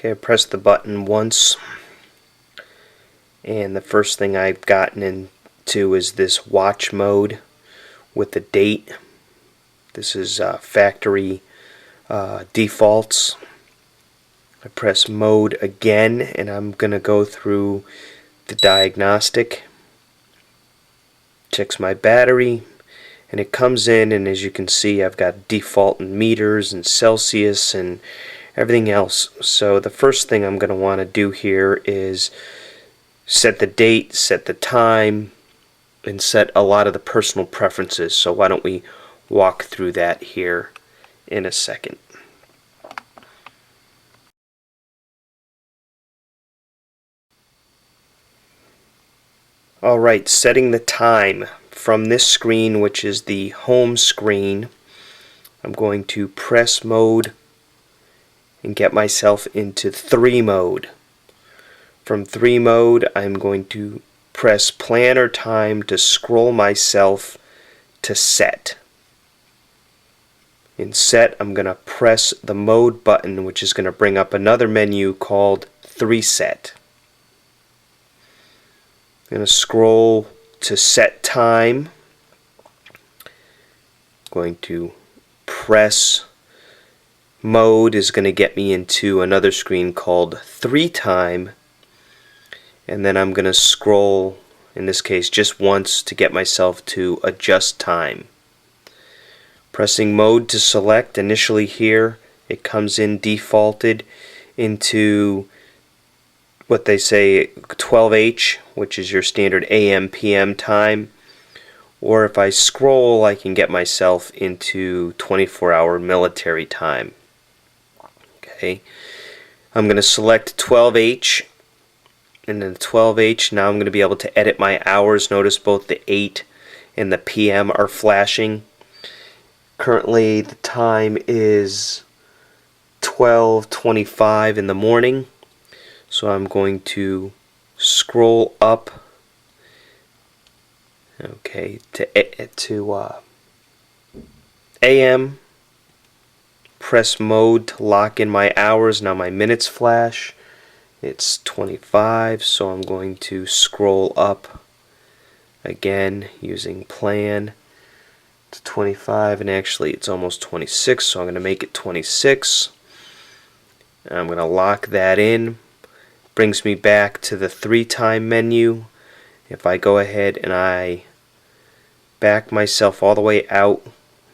Okay, I pressed the button once, and the first thing I've gotten into is this watch mode with the date. This is factory defaults. I press mode again, and I'm going to go through the diagnostic. Checks my battery, and it comes in, and as you can see, I've got default in meters and Celsius and everything else. So the first thing I'm going to want to do here is set the date, set the time, and set a lot of the personal preferences. So why don't we walk through that here in a second. Alright, setting the time from this screen, which is the home screen. I'm going to press mode and get myself into 3 mode. From 3 mode, I'm going to press plan or time to scroll myself to set. In set, I'm going to press the mode button, which is going to bring up another menu called 3 set. I'm going to scroll to set time. I'm going to press mode is going to get me into another screen called 3 time, and then I'm going to scroll, in this case just once, to get myself to adjust time. Pressing mode to select. Initially here it comes in defaulted into what they say 12H, which is your standard AM PM time, or if I scroll I can get myself into 24-hour military time. Okay, I'm going to select 12H, and then 12H, now I'm going to be able to edit my hours. Notice both the 8 and the PM are flashing. Currently the time is 12:25 in the morning, so I'm going to scroll up, okay, to AM. Press mode to lock in my hours. Now my minutes flash. It's 25, so I'm going to scroll up again using plan to 25, and actually it's almost 26, so I'm going to make it 26. And I'm going to lock that in. Brings me back to the 3 time menu. If I go ahead and I back myself all the way out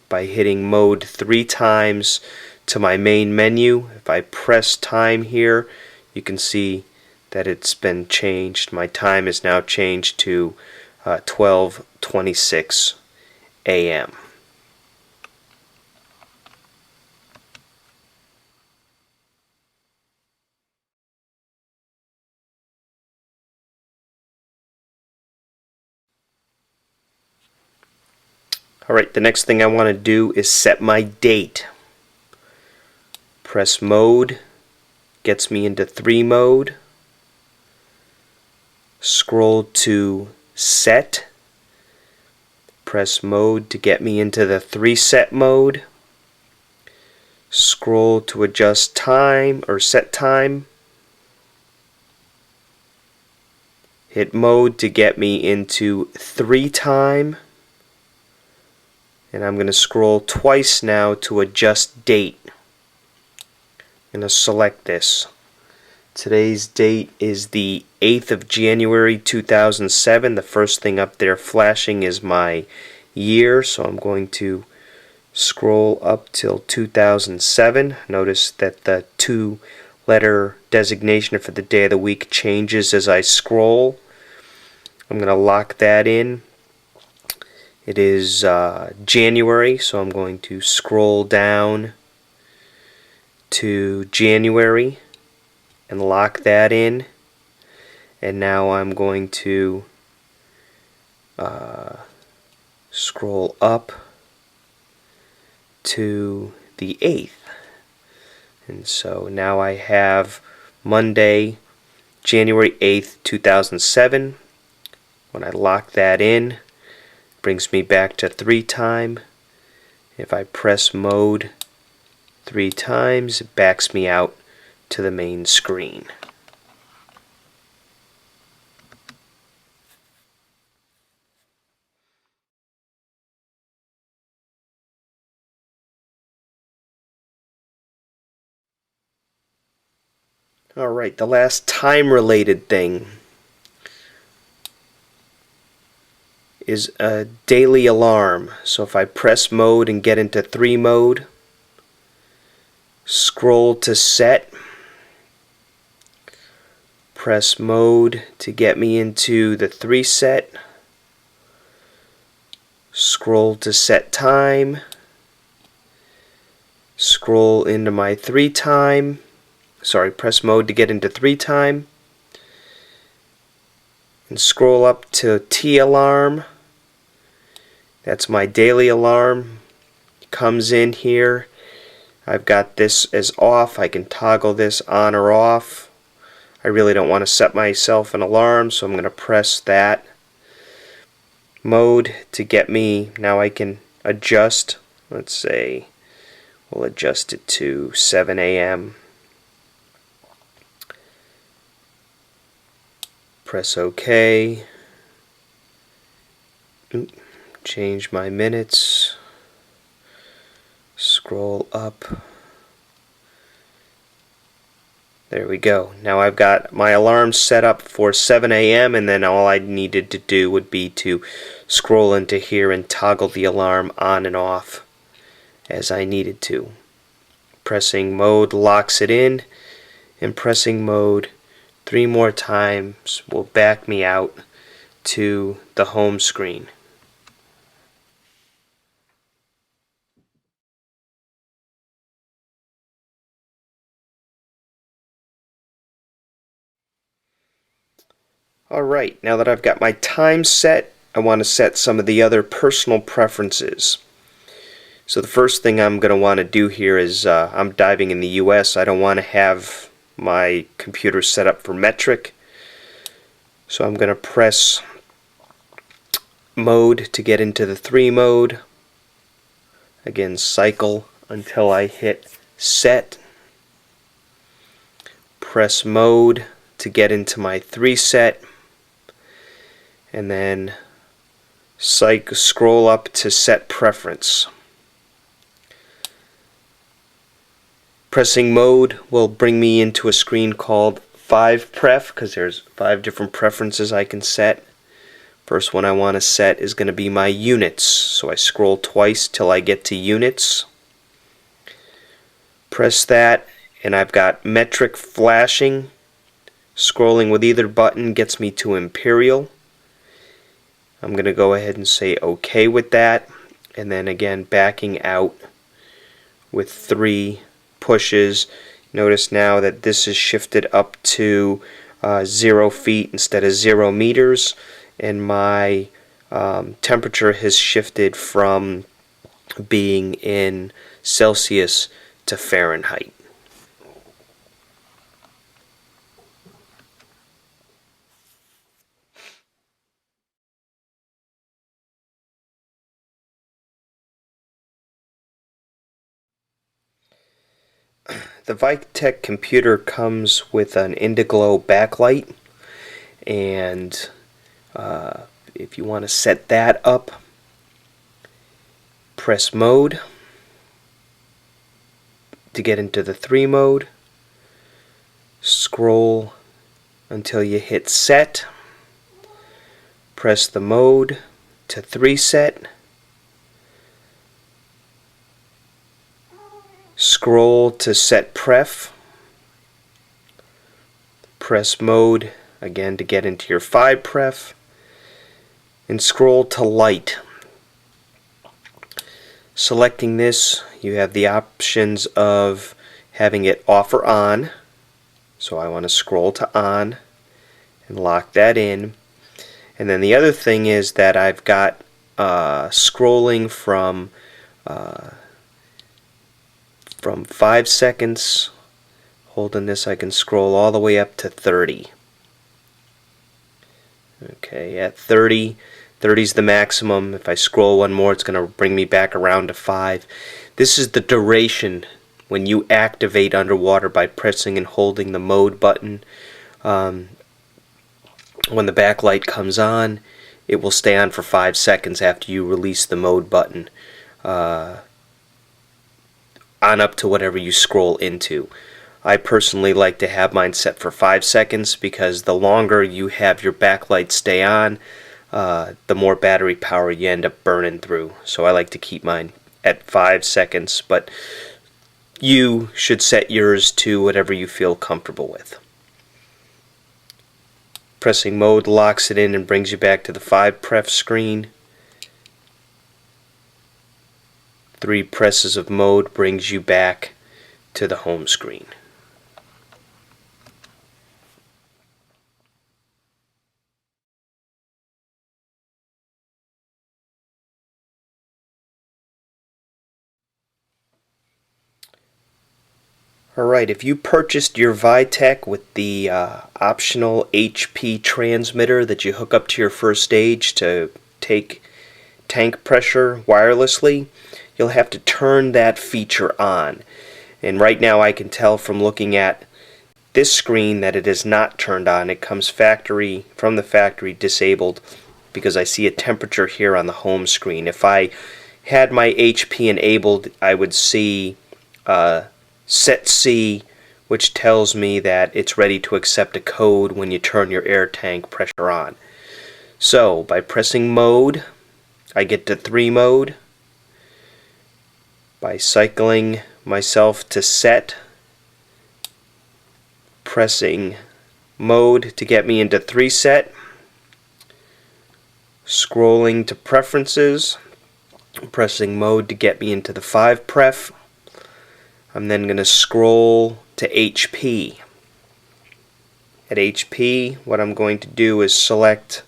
by hitting mode 3 times to my main menu, if I press time here, you can see that it's been changed. My time is now changed to 12:26 AM. Alright, the next thing I want to do is set my date. Press mode, gets me into 3 mode. Scroll to set. Press mode to get me into the 3 set mode. Scroll to adjust time or set time. Hit mode to get me into 3 time. And I'm going to scroll twice now to adjust date. I'm going to select this. Today's date is the 8th of January 2007. The first thing up there flashing is my year, so I'm going to scroll up till 2007. Notice that the 2-letter designation for the day of the week changes as I scroll. I'm going to lock that in. It is January, so I'm going to scroll down to January and lock that in. And now I'm going to scroll up to the 8th. And so now I have Monday, January 8th, 2007. When I lock that in, brings me back to 3 time. If I press mode 3 times, it backs me out to the main screen. Alright, the last time related thing is a daily alarm. So if I press mode and get into 3 mode, scroll to set, press mode to get me into the 3 set, scroll to set time, scroll into my 3 time, press mode to get into 3 time, and scroll up to T alarm. That's my daily alarm. Comes in here. I've got this as off. I can toggle this on or off. I really don't want to set myself an alarm, so I'm going to press that. Mode to get me, now I can adjust. Let's say we'll adjust it to 7 a.m. Press OK. Change my minutes. Scroll up. There we go. Now I've got my alarm set up for 7 a.m. and then all I needed to do would be to scroll into here and toggle the alarm on and off as I needed to. Pressing mode locks it in, and pressing mode 3 more times will back me out to the home screen. Alright, now that I've got my time set, I want to set some of the other personal preferences. So the first thing I'm going to want to do here is, I'm diving in the US, I don't want to have my computer set up for metric. So I'm going to press mode to get into the 3 mode. Again, cycle until I hit set. Press mode to get into my 3 set. And then scroll up to set preference. Pressing mode will bring me into a screen called 5 pref, because there's 5 different preferences I can set. First one I want to set is going to be my units, so I scroll twice till I get to units. Press that, and I've got metric flashing. Scrolling with either button gets me to imperial. I'm going to go ahead and say OK with that, and then again backing out with 3 pushes. Notice now that this is shifted up to 0 feet instead of 0 meters, and my temperature has shifted from being in Celsius to Fahrenheit. The Vytec computer comes with an Indiglo backlight, and if you want to set that up, press mode to get into the 3 mode, scroll until you hit set, press the mode to 3 set, scroll to set pref, press mode again to get into your 5 pref, and scroll to light. Selecting this, you have the options of having it off or on, so I want to scroll to on and lock that in. And then the other thing is that I've got scrolling from 5 seconds. Holding this, I can scroll all the way up to 30. Okay, at 30 is the maximum. If I scroll one more, it's going to bring me back around to 5. This is the duration when you activate underwater by pressing and holding the mode button, when the backlight comes on, it will stay on for 5 seconds after you release the mode button, on up to whatever you scroll into. I personally like to have mine set for 5 seconds because the longer you have your backlight stay on, the more battery power you end up burning through. So I like to keep mine at 5 seconds, but you should set yours to whatever you feel comfortable with. Pressing mode locks it in and brings you back to the 5 pref screen. 3 presses of mode brings you back to the home screen. Alright, if you purchased your Vytec with the optional HP transmitter that you hook up to your first stage to take tank pressure wirelessly, you'll have to turn that feature on. And right now I can tell from looking at this screen that it is not turned on. It comes from the factory disabled because I see a temperature here on the home screen. If I had my HP enabled, I would see Set C, which tells me that it's ready to accept a code when you turn your air tank pressure on. So by pressing mode, I get to 3 mode. By cycling myself to set, pressing mode to get me into 3 set, scrolling to preferences, pressing mode to get me into the 5 pref. I'm then going to scroll to HP. At HP, what I'm going to do is select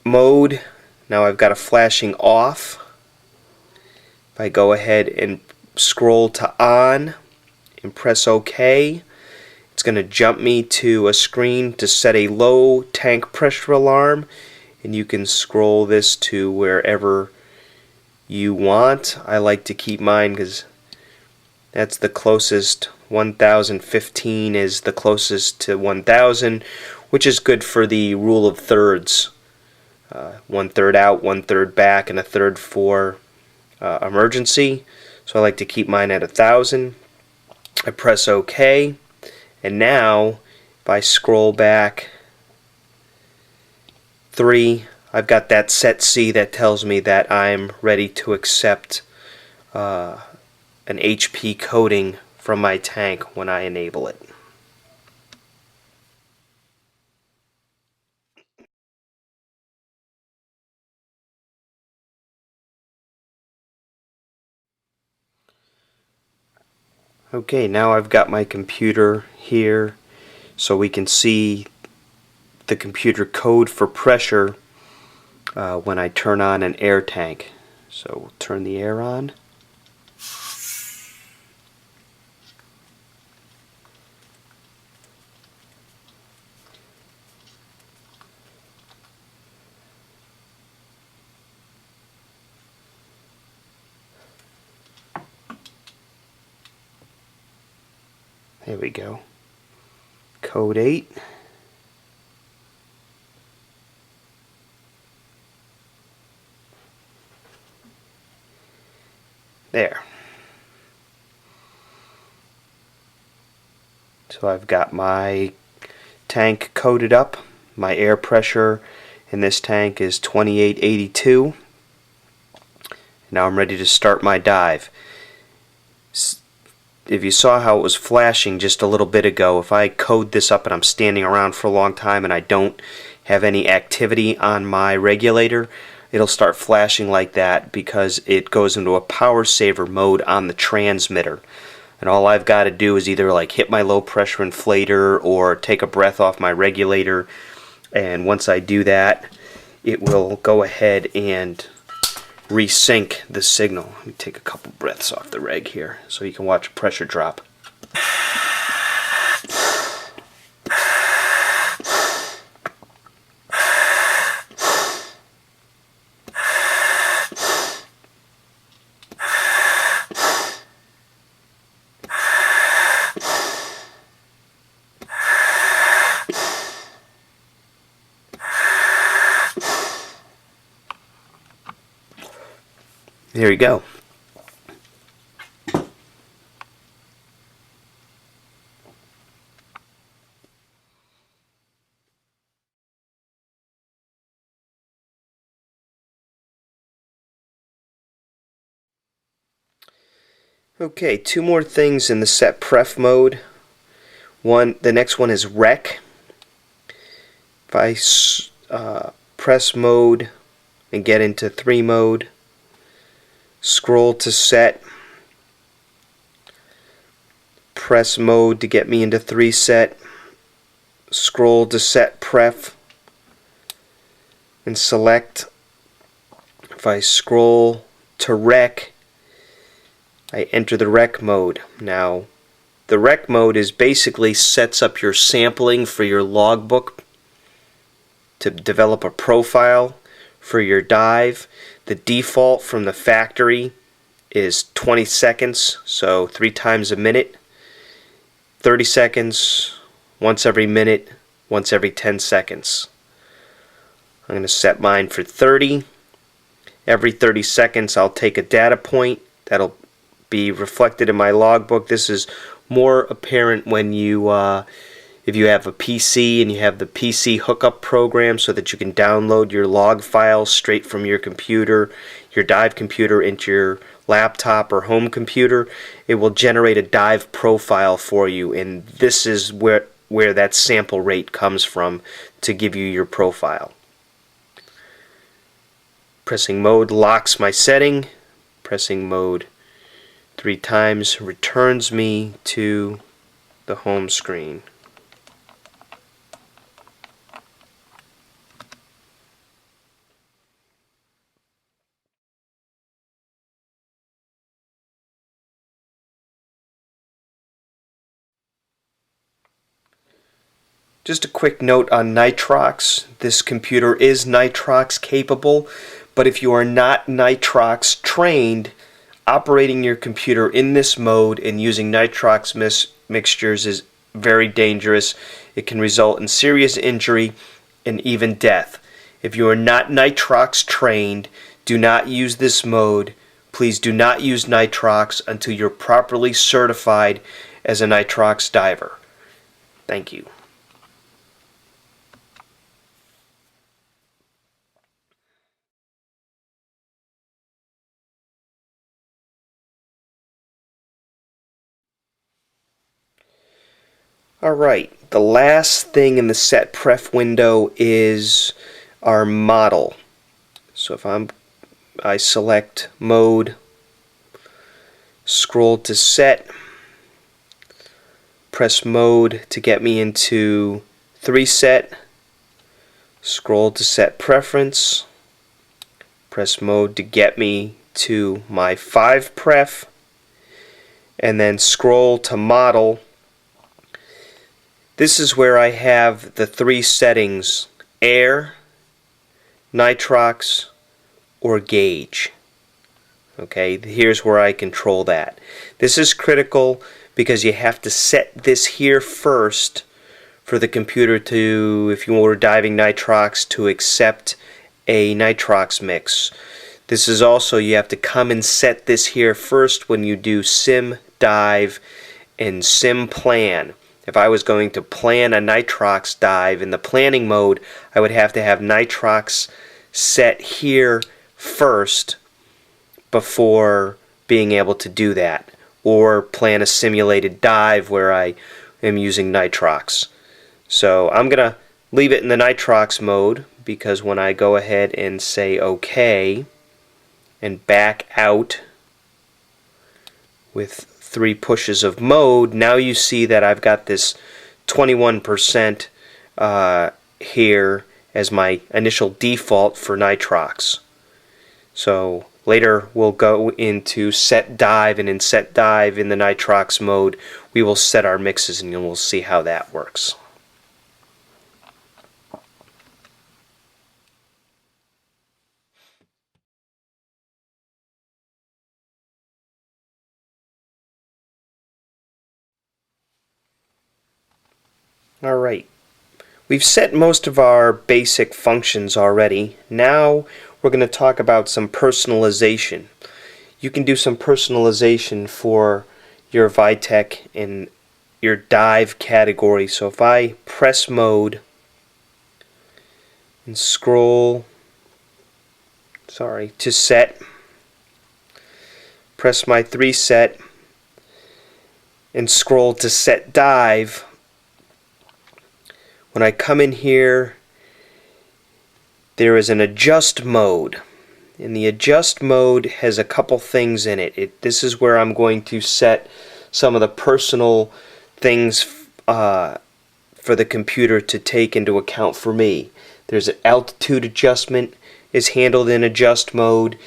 mode. Now I've got a flashing off. If I go ahead and scroll to on and press OK, it's going to jump me to a screen to set a low tank pressure alarm, and you can scroll this to wherever you want. I like to keep mine because that's the closest. 1015 is the closest to 1000, which is good for the rule of thirds. 1/3 out, 1/3 back, and 1/3 for emergency. So I like to keep mine at 1000. I press OK, and now if I scroll back 3, I've got that set C that tells me that I'm ready to accept an HP coding from my tank when I enable it. Okay, now I've got my computer here so we can see the computer code for pressure when I turn on an air tank. So we'll turn the air on. There we go. Code 8. There. So I've got my tank coded up. My air pressure in this tank is 2882. Now I'm ready to start my dive. If you saw how it was flashing just a little bit ago, if I code this up and I'm standing around for a long time and I don't have any activity on my regulator, it'll start flashing like that because it goes into a power saver mode on the transmitter. And all I've got to do is either like hit my low pressure inflator or take a breath off my regulator, and once I do that, it will go ahead and resync the signal. Let me take a couple breaths off the reg here so you can watch a pressure drop. There you go. Okay, two more things in the set pref mode. The next one is rec. If I press mode and get into 3 mode, scroll to set, press mode to get me into 3 set, scroll to set pref, and select. If I scroll to rec, I enter the rec mode. Now, the rec mode is basically sets up your sampling for your logbook to develop a profile for your dive. The default from the factory is 20 seconds, so 3 times a minute, 30 seconds, once every minute, once every 10 seconds. I'm going to set mine for 30. Every 30 seconds I'll take a data point that'll be reflected in my logbook. This is more apparent when you if you have a PC and you have the PC hookup program, so that you can download your log files straight from your computer, your dive computer, into your laptop or home computer. It will generate a dive profile for you, and this is where that sample rate comes from to give you your profile. Pressing mode locks my setting. Pressing mode 3 times returns me to the home screen. Just a quick note on Nitrox. This computer is Nitrox capable, but if you are not Nitrox trained, operating your computer in this mode and using Nitrox mixtures is very dangerous. It can result in serious injury and even death. If you are not Nitrox trained, do not use this mode. Please do not use Nitrox until you're properly certified as a Nitrox diver. Thank you. Alright, the last thing in the set pref window is our model. So if I select mode, scroll to set, press mode to get me into 3 set, scroll to set preference, press mode to get me to my 5 pref, and then scroll to model. This is where I have the 3 settings: air, nitrox, or gauge. Okay, here's where I control that. This is critical because you have to set this here first for the computer to, if you were diving nitrox, to accept a nitrox mix. This is also, you have to come and set this here first when you do sim dive and sim plan. If I was going to plan a nitrox dive in the planning mode, I would have to have nitrox set here first before being able to do that, or plan a simulated dive where I am using nitrox. So I'm going to leave it in the nitrox mode, because when I go ahead and say OK and back out with 3 pushes of mode, now you see that I've got this 21% here as my initial default for nitrox. So later we'll go into set dive, and in set dive in the nitrox mode we will set our mixes, and we'll see how that works. Alright, we've set most of our basic functions already. Now we're going to talk about some personalization. you can do some personalization for your Vytec and your dive category. So if I press mode and scroll, to set, press my 3 set and scroll to set dive, when I come in here, there is an adjust mode. And the adjust mode has a couple things in it. This is where I'm going to set some of the personal things for the computer to take into account for me. There's an altitude adjustment is handled in adjust mode.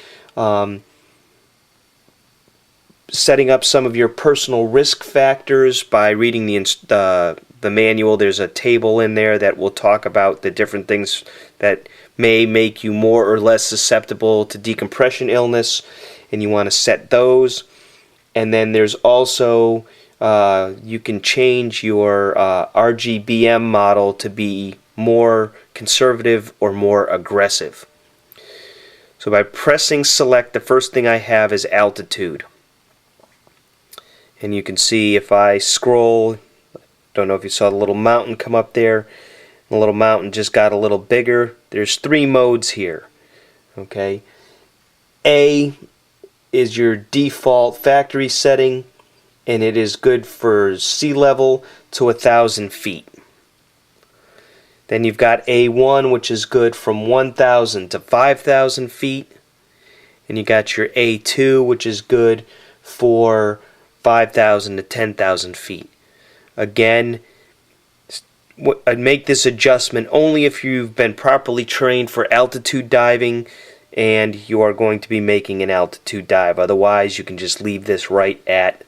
Setting up some of your personal risk factors by reading the manual. There's a table in there that will talk about the different things that may make you more or less susceptible to decompression illness, and you want to set those. And then there's also you can change your RGBM model to be more conservative or more aggressive. So by pressing select, the first thing I have is altitude. And you can see if I scroll, don't know if you saw the little mountain come up there. The little mountain just got a little bigger. There's 3 modes here. Okay. A is your default factory setting, and it is good for sea level to 1,000 feet. Then you've got A1, which is good from 1,000 to 5,000 feet. And you got your A2, which is good for 5,000 to 10,000 feet. Again, I'd make this adjustment only if you've been properly trained for altitude diving and you are going to be making an altitude dive. Otherwise, you can just leave this right at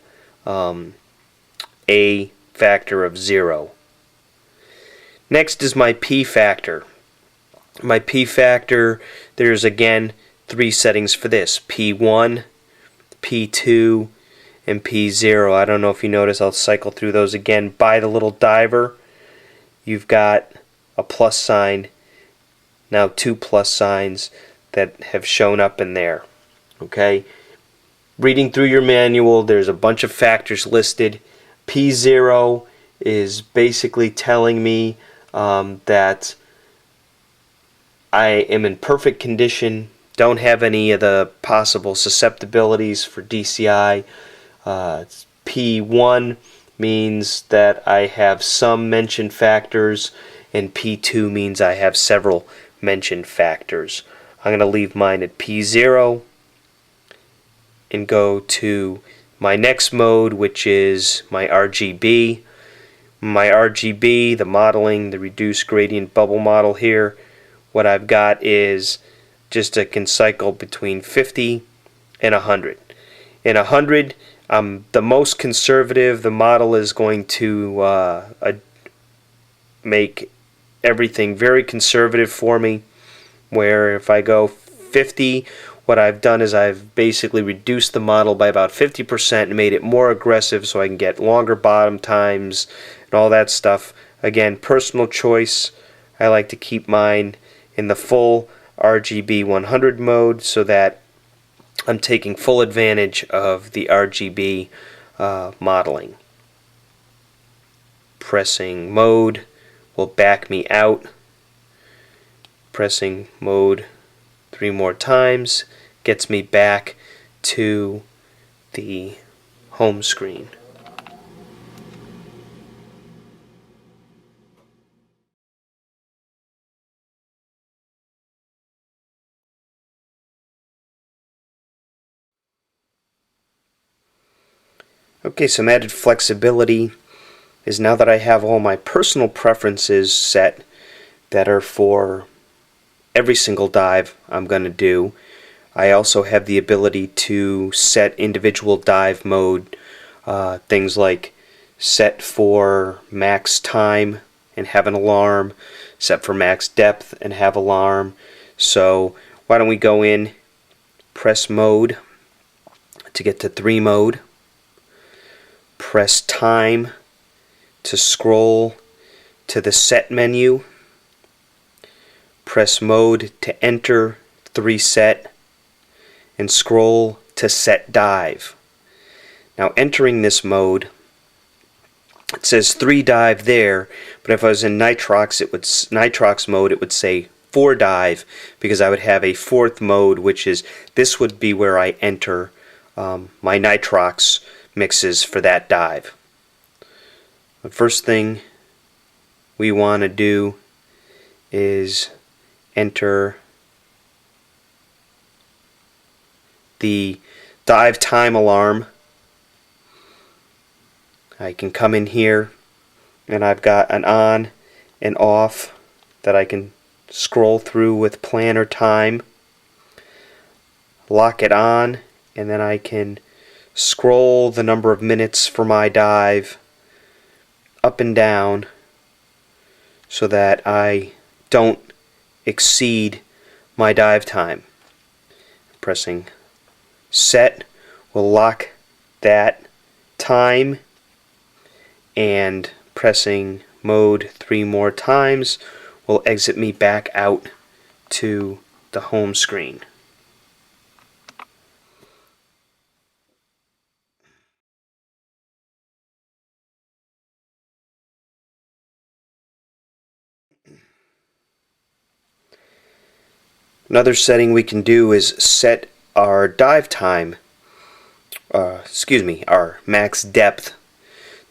a factor of 0. Next is my P factor. My P factor, there's again 3 settings for this. P1, P2, and P0. I don't know if you notice, I'll cycle through those again. By the little diver, you've got a plus sign, now 2 plus signs that have shown up in there. Okay, reading through your manual, there's a bunch of factors listed. P0 is basically telling me that I am in perfect condition, don't have any of the possible susceptibilities for DCI. P1 means that I have some mentioned factors, and P2 means I have several mentioned factors. I'm going to leave mine at P0 and go to my next mode, which is my RGB. My RGB, the modeling, the reduced gradient bubble model here, what I've got is just I can cycle between 50 and 100. In 100, the most conservative. The model is going to make everything very conservative for me, where if I go 50, what I've done is I've basically reduced the model by about 50% and made it more aggressive so I can get longer bottom times and all that stuff. Again, personal choice. I like to keep mine in the full RGB 100 mode so that I'm taking full advantage of the RGB modeling. Pressing mode will back me out. Pressing mode 3 more times gets me back to the home screen. Okay, some added flexibility is now that I have all my personal preferences set that are for every single dive I'm going to do. I also have the ability to set individual dive mode, things like set for max time and have an alarm, set for max depth and have alarm. So why don't we go in, press mode to get to 3 mode, press time to scroll to the set menu, press mode to enter 3 set, and scroll to set dive. Now entering this mode, it says 3 dive there, but if I was in Nitrox mode, it would say 4 dive, because I would have a 4th mode, which is, this would be where I enter my Nitrox mixes for that dive. The first thing we want to do is enter the dive time alarm. I can come in here and I've got an on and off that I can scroll through with planner time, lock it on, and then I can scroll the number of minutes for my dive up and down so that I don't exceed my dive time. Pressing set will lock that time, and pressing mode 3 more times will exit me back out to the home screen. Another setting we can do is set our dive time, our max depth,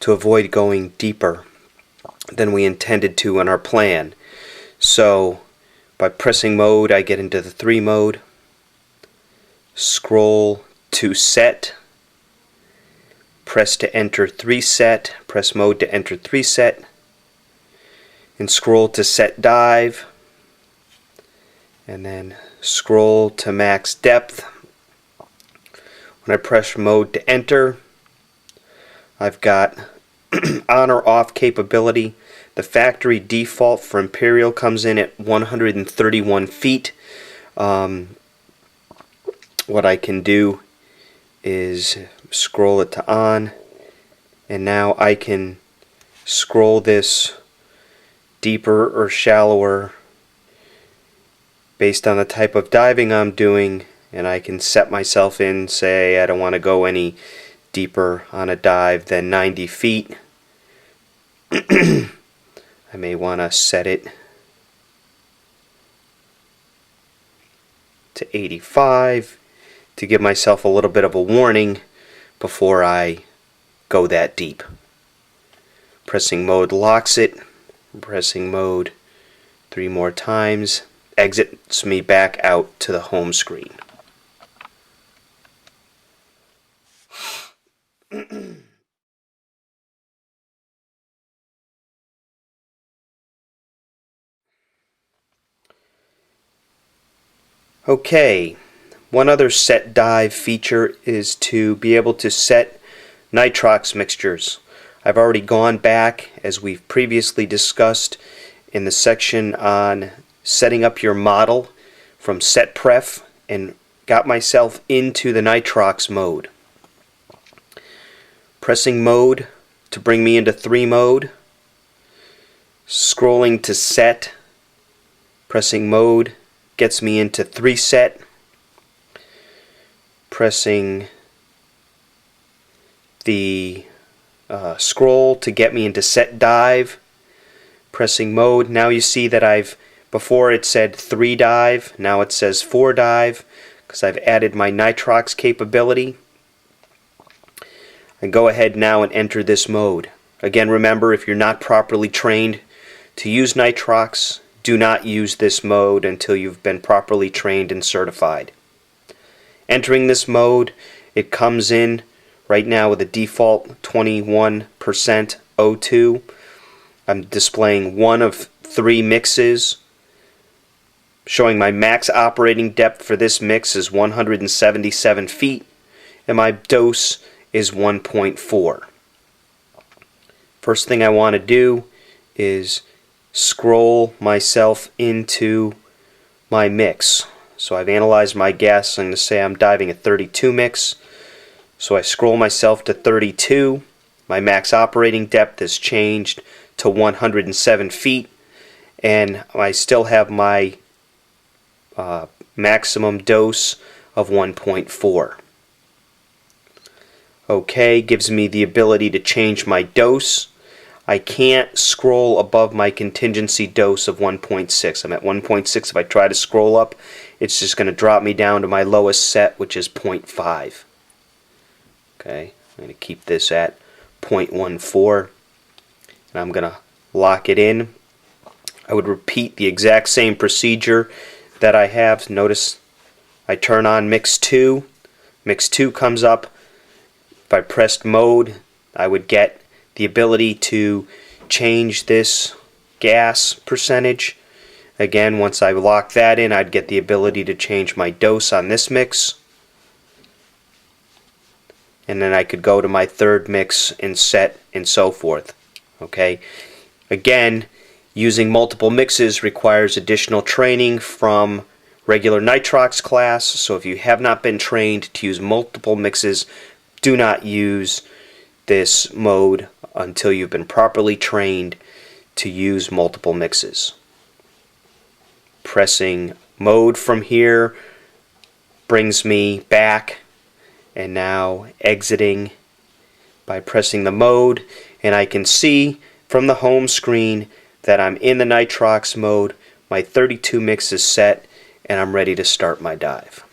to avoid going deeper than we intended to in our plan. So by pressing mode, I get into the 3 mode, scroll to set, press to enter 3 set, press mode to enter 3 set, and scroll to set dive, and then scroll to max depth. When I press mode to enter, I've got on or off capability. The factory default for Imperial comes in at 131 feet. What I can do is scroll it to on, and now I can scroll this deeper or shallower based on the type of diving I'm doing, and I can set myself in, say I don't want to go any deeper on a dive than 90 feet. I may want to set it to 85 to give myself a little bit of a warning before I go that deep. Pressing mode locks it. Pressing mode 3 more times exits me back out to the home screen. Okay, one other set dive feature is to be able to set Nitrox mixtures. I've already gone back, as we've previously discussed, in the section on setting up your model from set pref, and got myself into the Nitrox mode. Pressing mode to bring me into 3 mode, scrolling to set, pressing mode gets me into 3 set, pressing the scroll to get me into set dive, pressing mode. Now you see that before it said 3 dive, now it says 4 dive, because I've added my Nitrox capability. And go ahead now and enter this mode. Again, remember, if you're not properly trained to use Nitrox, do not use this mode until you've been properly trained and certified. Entering this mode, it comes in right now with a default 21% O2. I'm displaying 1 of 3 mixes, showing my max operating depth for this mix is 177 feet, and my dose is 1.4. First thing I want to do is scroll myself into my mix. So I've analyzed my gas. I'm going to say I'm diving a 32 mix. So I scroll myself to 32. My max operating depth has changed to 107 feet, and I still have my maximum dose of 1.4. OK gives me the ability to change my dose. I can't scroll above my contingency dose of 1.6. I'm at 1.6. If I try to scroll up, it's just going to drop me down to my lowest set, which is 0.5. Okay, I'm going to keep this at 0.14, and I'm going to lock it in. I would repeat the exact same procedure that I have. Notice I turn on mix 2. Mix 2 comes up. If I pressed mode, I would get the ability to change this gas percentage. Again, once I lock that in, I'd get the ability to change my dose on this mix. And then I could go to my third mix and set and so forth. Okay. Again, using multiple mixes requires additional training from regular Nitrox class, so if you have not been trained to use multiple mixes, do not use this mode until you've been properly trained to use multiple mixes. Pressing mode from here brings me back, and now exiting by pressing the mode, and I can see from the home screen that I'm in the Nitrox mode. My 32 mix is set, and I'm ready to start my dive.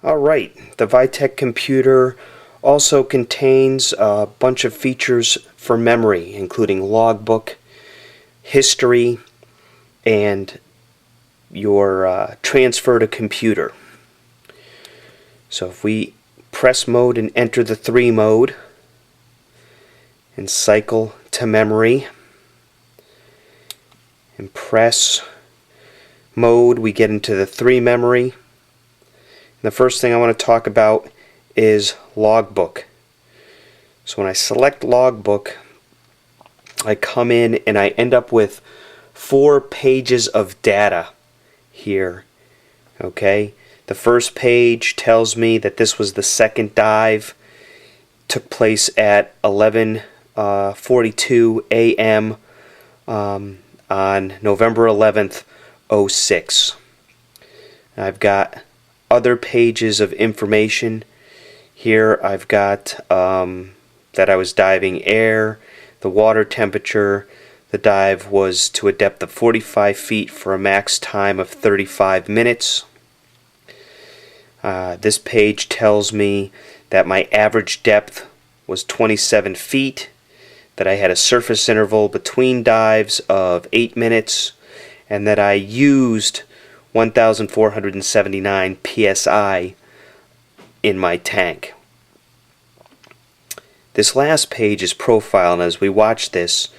Alright, the Vytec computer also contains a bunch of features for memory, including logbook, history, and your transfer to computer. So if we press mode and enter the 3 mode and cycle to memory and press mode, we get into the 3 memory. The first thing I want to talk about is logbook. So when I select logbook, I come in and I end up with 4 pages of data here. Okay, the first page tells me that this was the second dive, took place at 11:42 a.m. On November 11th, 06. I've got other pages of information here. I've got that I was diving air, the water temperature. The dive was to a depth of 45 feet for a max time of 35 minutes. This page tells me that my average depth was 27 feet, that I had a surface interval between dives of 8 minutes, and that I used 1,479 psi in my tank. This last page is profile, and as we watch this,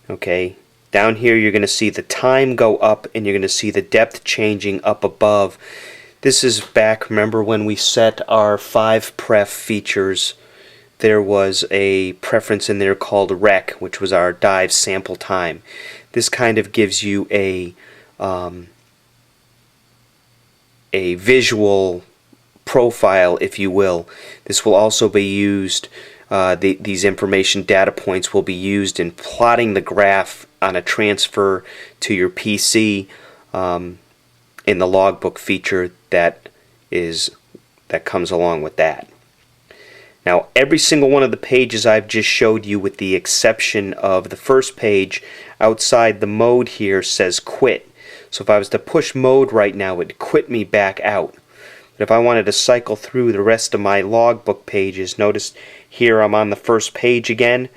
okay, down here you're going to see the time go up, and you're going to see the depth changing up above. This is back, remember when we set our 5 pref features, there was a preference in there called rec, which was our dive sample time. This kind of gives you a visual profile, if you will. This will also be used, these information data points will be used in plotting the graph on a transfer to your PC in the logbook feature that comes along with that. Now, every single one of the pages I've just showed you, with the exception of the first page, outside the mode here says quit. So if I was to push mode right now, it would quit me back out. But if I wanted to cycle through the rest of my logbook pages, notice here I'm on the first page again.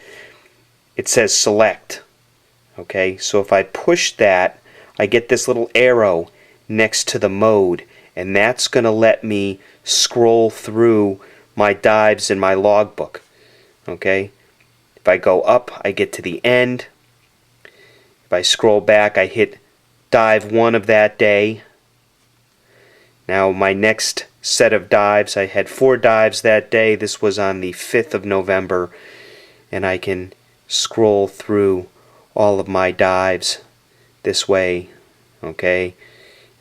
It says select. Okay, so if I push that, I get this little arrow next to the mode, and that's going to let me scroll through my dives in my logbook. Okay, if I go up, I get to the end. If I scroll back, I hit dive 1 of that day. Now my next set of dives, I had 4 dives that day. This was on the 5th of November, and I can scroll through all of my dives this way, okay,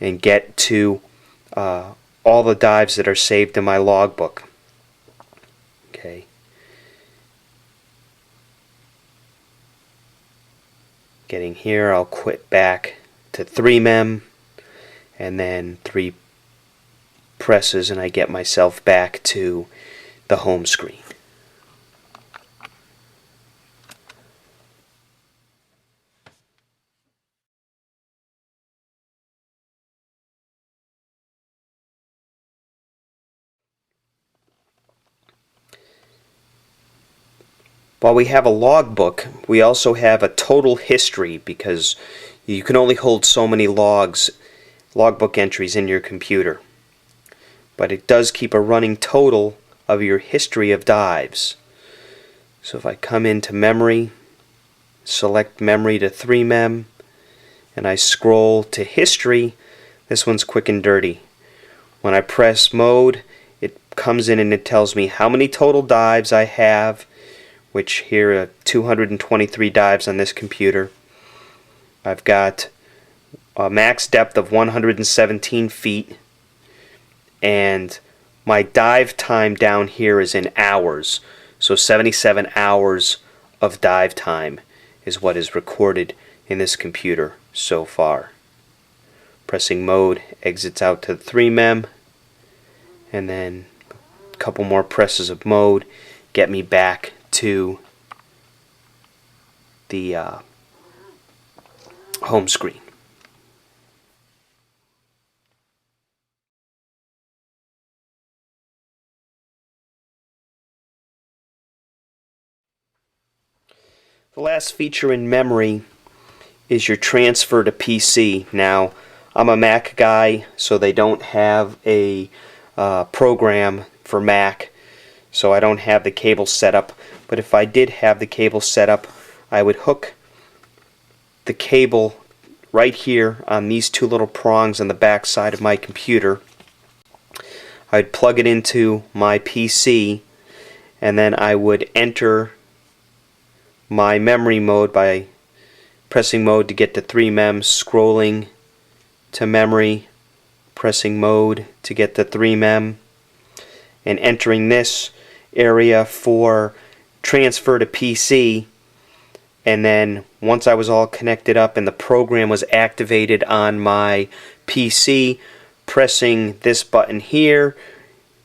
and get to all the dives that are saved in my logbook. Okay, Getting here, I'll quit back to 3 mem, and then 3 presses, and I get myself back to the home screen. While we have a logbook, we also have a total history, because you can only hold so many logbook entries in your computer. But it does keep a running total of your history of dives. So if I come into memory, select memory to 3mem, and I scroll to history, this one's quick and dirty. When I press mode, it comes in and it tells me how many total dives I have, which here are 223 dives on this computer. I've got a max depth of 117 feet, and my dive time down here is in hours. So 77 hours of dive time is what is recorded in this computer so far. Pressing mode exits out to 3mem, and then a couple more presses of mode get me back to the home screen. The last feature in memory is your transfer to PC. Now, I'm a Mac guy, so they don't have a program for Mac, so I don't have the cable set up. But if I did have the cable set up, I would hook the cable right here on these 2 little prongs on the back side of my computer. I'd plug it into my PC, and then I would enter my memory mode by pressing mode to get to 3mem, scrolling to memory, pressing mode to get to 3mem, and entering this area for transfer to PC. And then once I was all connected up and the program was activated on my PC, pressing this button here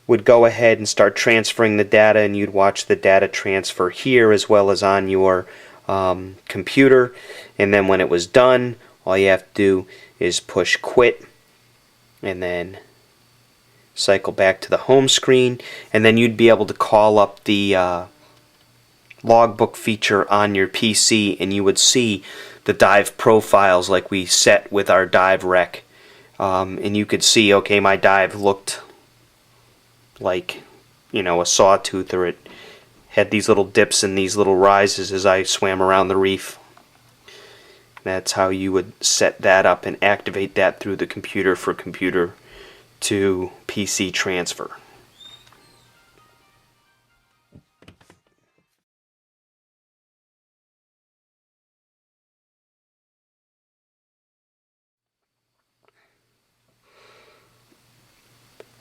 would go ahead and start transferring the data, and you'd watch the data transfer here as well as on your computer. And then when it was done, all you have to do is push quit and then cycle back to the home screen, and then you'd be able to call up the logbook feature on your PC, and you would see the dive profiles like we set with our dive rec, and you could see, okay, my dive looked like, you know, a sawtooth, or it had these little dips and these little rises as I swam around the reef. That's how you would set that up and activate that through the computer for computer to PC transfer.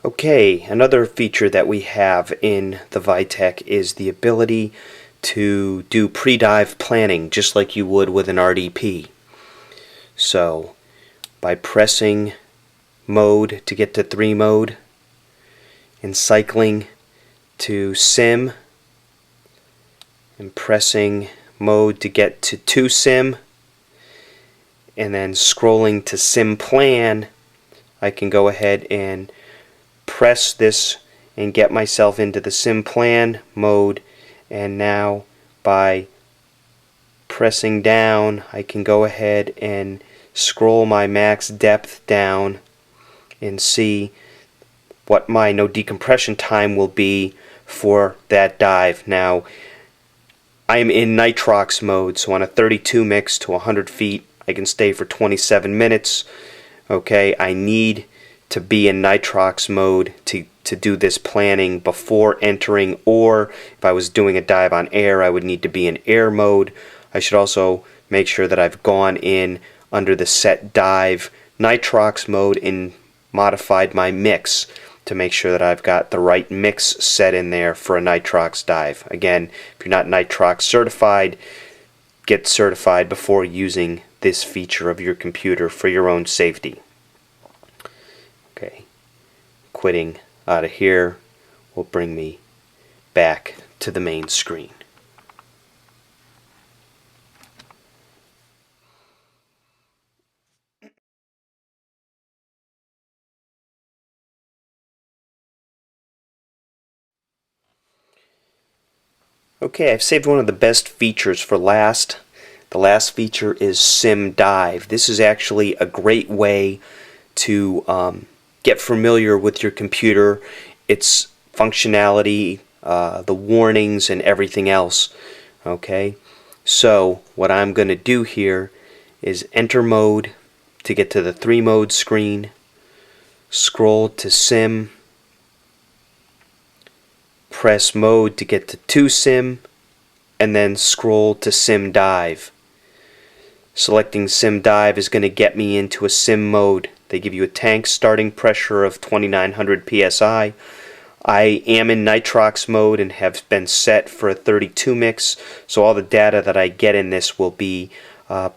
Okay, another feature that we have in the Vytec is the ability to do pre-dive planning just like you would with an RDP. So by pressing mode to get to 3 mode and cycling to sim and pressing mode to get to 2 sim and then scrolling to sim plan, I can go ahead and press this and get myself into the sim plan mode, and now by pressing down I can go ahead and scroll my max depth down and see what my no decompression time will be for that dive. Now I am in Nitrox mode, so on a 32 mix to 100 feet I can stay for 27 minutes. Okay, I need to be in Nitrox mode to do this planning before entering, or if I was doing a dive on air I would need to be in air mode. I should also make sure that I've gone in under the set dive Nitrox mode and modified my mix to make sure that I've got the right mix set in there for a Nitrox dive. Again, if you're not Nitrox certified, get certified before using this feature of your computer for your own safety. Okay, quitting out of here will bring me back to the main screen. Okay, I've saved one of the best features for last. The last feature is Sim Dive. This is actually a great way to get familiar with your computer, its functionality, the warnings, and everything else. Okay, so what I'm going to do here is enter mode to get to the 3 mode screen, scroll to Sim, press mode to get to 2 Sim, and then scroll to Sim Dive. Selecting Sim Dive is going to get me into a sim mode. They give you a tank starting pressure of 2900 psi. I am in Nitrox mode and have been set for a 32 mix, so all the data that I get in this will be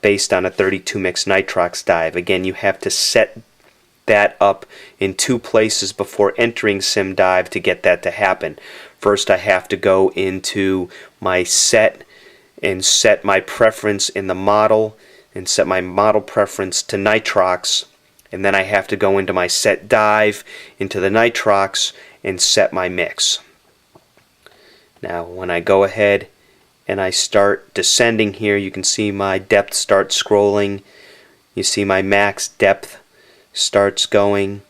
based on a 32 mix Nitrox dive. Again, you have to set that up in 2 places before entering Sim Dive to get that to happen. First, I have to go into my set and set my preference in the model and set my model preference to Nitrox, and then I have to go into my set dive into the Nitrox and set my mix. Now when I go ahead and I start descending here, you can see my depth starts scrolling. You see my max depth starts going.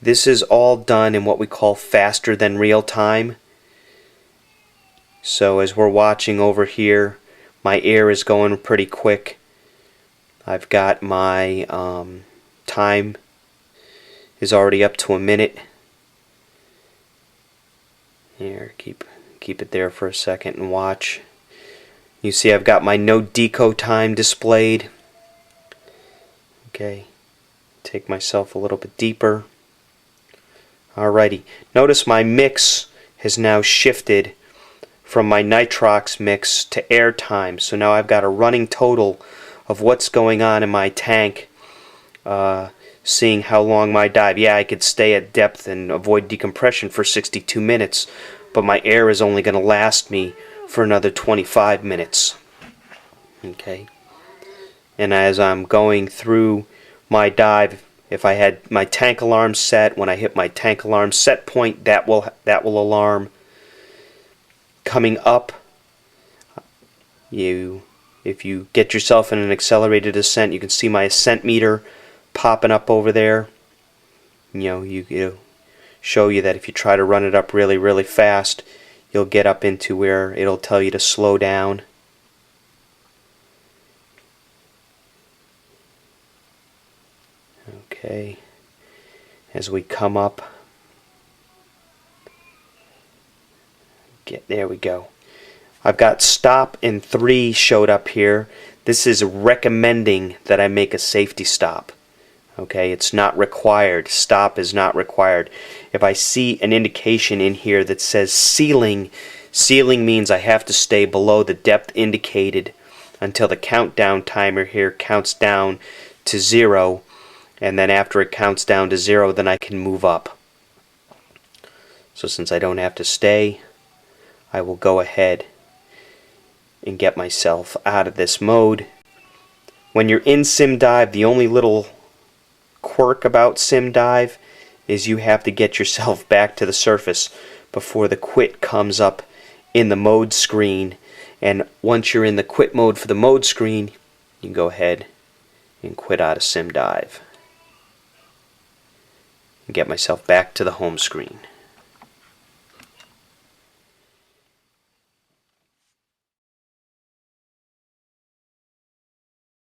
This is all done in what we call faster than real time. So as we're watching over here, my air is going pretty quick. I've got my time is already up to a minute. Here, keep it there for a second and watch. You see I've got my no deco time displayed. Okay, take myself a little bit deeper. Alrighty, notice my mix has now shifted from my Nitrox mix to air time. So now I've got a running total of what's going on in my tank, seeing how long my dive. Yeah, I could stay at depth and avoid decompression for 62 minutes, but my air is only going to last me for another 25 minutes. Okay, and as I'm going through my dive, if I had my tank alarm set, when I hit my tank alarm set point, that will alarm. Coming up, if you get yourself in an accelerated ascent, you can see my ascent meter popping up over there. It'll show you that if you try to run it up really fast, you'll get up into where it'll tell you to slow down. Okay, as we come up, there we go. I've got stop and 3 showed up here. This is recommending that I make a safety stop. Okay, it's not required. Stop is not required. If I see an indication in here that says ceiling, ceiling means I have to stay below the depth indicated until the countdown timer here counts down to 0, and then after it counts down to 0, then I can move up. So since I don't have to stay, I will go ahead and get myself out of this mode. When you're in Sim Dive, the only little quirk about Sim Dive is you have to get yourself back to the surface before the quit comes up in the mode screen. And once you're in the quit mode for the mode screen, you can go ahead and quit out of Sim Dive and get myself back to the home screen.